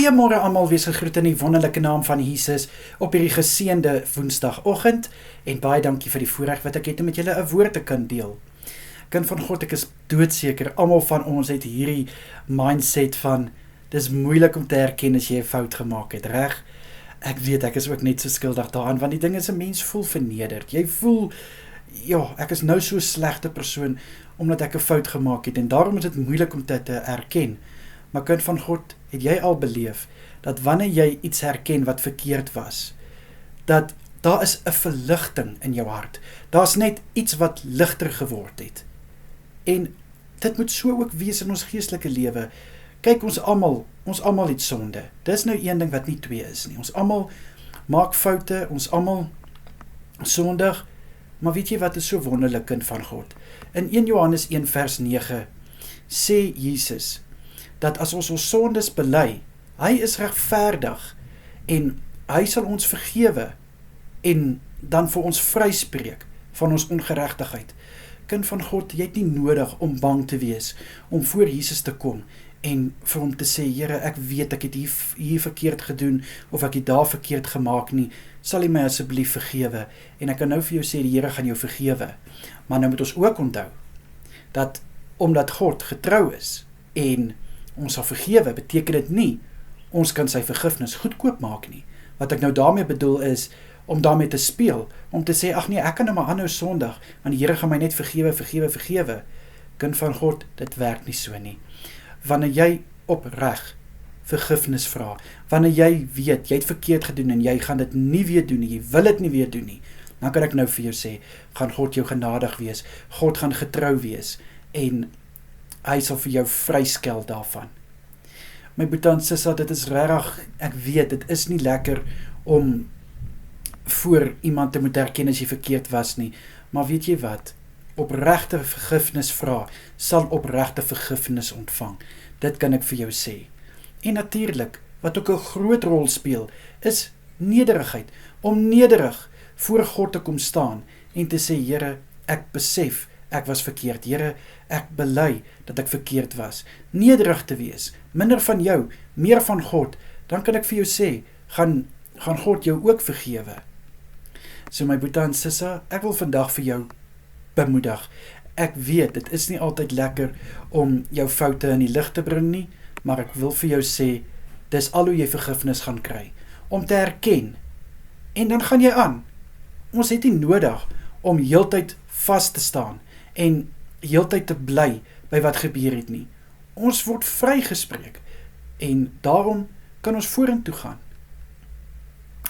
Goeiemôre almal, wees gegroet in die wonderlike naam van Jesus op hierdie geseënde Woensdagoggend en baie dankie vir die voorreg wat ek het om met julle 'n woord te kan deel. Kind van God, ek is doodseker, almal van ons het hierdie mindset van dis moeilik om te herken as jy 'n fout gemaak het, reg? Ek weet ek is ook net so skuldig daaraan, want die ding is 'n mens voel vernederd. Jy voel, ja, ek is nou so 'n slegte persoon omdat ek 'n fout gemaak het en daarom is dit moeilik om dit te erken. Maar kind van God, het jy al beleef, dat wanneer jy iets herken wat verkeerd was, dat daar is 'n verligting in jou hart. Daar's net iets wat ligter geword het. En dit moet so ook wees in ons geestelike lewe. Kyk, ons almal het sonde. Dis nou een ding wat nie twee is nie. Ons almal maak foute, ons almal sondig, maar weet jy wat is so wonderlik, kind van God? In 1 Johannes 1 vers 9 sê Jesus, dat as ons sondes bely, hy is regverdig en hy sal ons vergewe en dan vir ons vryspreek van ons ongeregtigheid. Kind van God, jy het nie nodig om bang te wees om voor Jesus te kom en vir hom te sê, Here, ek weet ek het hier verkeerd gedoen of ek het daar verkeerd gemaak nie, sal jy my asseblief vergewe? En ek kan nou vir jou sê, die Here gaan jou vergewe. Maar nou moet ons ook onthou dat omdat God getrou is en ons sal vergewe, beteken dit nie, ons kan sy vergifnis goedkoop maak nie. Wat ek nou daarmee bedoel is, om daarmee te speel, om te sê, ag nee, ek kan nou maar aanhou sondig, want die Here gaan my net vergewe. Kind van God, dit werk nie so nie. Wanneer jy opreg vergifnis vra, wanneer jy weet, jy het verkeerd gedoen en jy gaan dit nie weer doen nie, jy wil dit nie weer doen nie, dan kan ek nou vir jou sê, gaan God jou genadig wees, God gaan getrou wees, en hy sal vir jou vryskel daarvan. My broer en suster, dit is regtig, ek weet, dit is nie lekker om voor iemand te moet herken as jy verkeerd was nie, maar weet jy wat? Opregte vergifnis vra, sal opregte vergifnis ontvang. Dit kan ek vir jou sê. En natuurlik, wat ook 'n groot rol speel, is nederigheid, om nederig voor God te kom staan en te sê, Here, ek besef, ek was verkeerd. Here, ek bely dat ek verkeerd was. Nederig te wees, minder van jou, meer van God, dan kan ek vir jou sê, gaan God jou ook vergewe. So my broer en suster, ek wil vandag vir jou bemoedig. Ek weet, dit is nie altyd lekker om jou foute in die lig te bring nie, maar ek wil vir jou sê, dis al hoe jy vergifnis gaan kry, om te herken, en dan gaan jy aan. Ons het nie nodig om heeltyd vas te staan, en heeltyd te bly by wat gebeur het nie. Ons word vrygespreek, en daarom kan ons vorentoe gaan.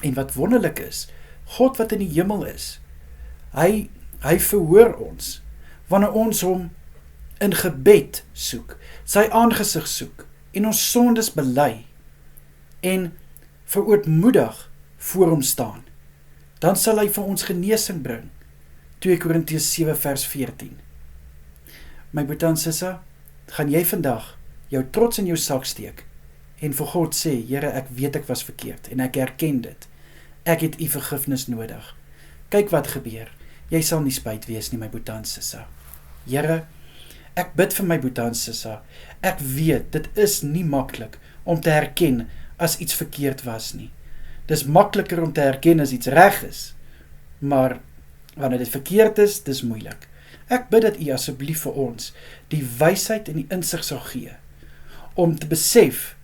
En wat wonderlik is, God wat in die hemel is, hy verhoor ons, wanneer ons hom in gebed soek, sy aangesig soek, en ons sondes bely, en verootmoedig voor hom staan, dan sal hy vir ons genesing bring. 2 Korintiërs 7 vers 14. My broer en suster, gaan jy vandag jou trots in jou sak steek, en vir God sê, Here, ek weet ek was verkeerd, en ek erken dit. Ek het u vergifnis nodig. Kyk wat gebeur. Jy sal nie spyt wees nie, my broer en suster. Here, ek bid vir my broer en suster. Ek weet, dit is nie maklik om te herken as iets verkeerd was nie. Dis makliker om te herken as iets reg is, maar wanneer dit verkeerd is, dis moeilik. Ek bid dat u asseblief vir ons die wysheid en die insig sal gee, om te besef,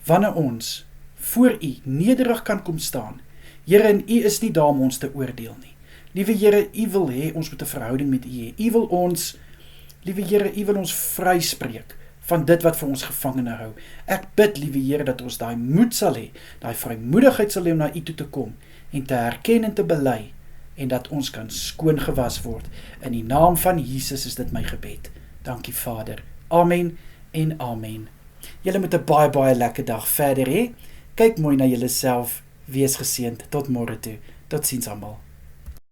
wanneer ons voor u nederig kan kom staan, Here, en u is nie daar om ons te oordeel nie. Liewe Here, u wil hê, ons moet 'n verhouding met u hê. U wil ons, liewe Here, u wil ons vryspreek van dit wat vir ons gevangene hou. Ek bid, liewe Here, dat ons daai moed sal hê, daai vrymoedigheid sal hê om na u toe te kom, en te herken en te bely, en dat ons kan skoon gewas word. In die naam van Jesus is dit my gebed. Dankie Vader. Amen en amen. Julle moet 'n baie lekker dag verder hê. Kyk mooi na julleself. Wees geseënd. Tot môre toe. Totsiens almal.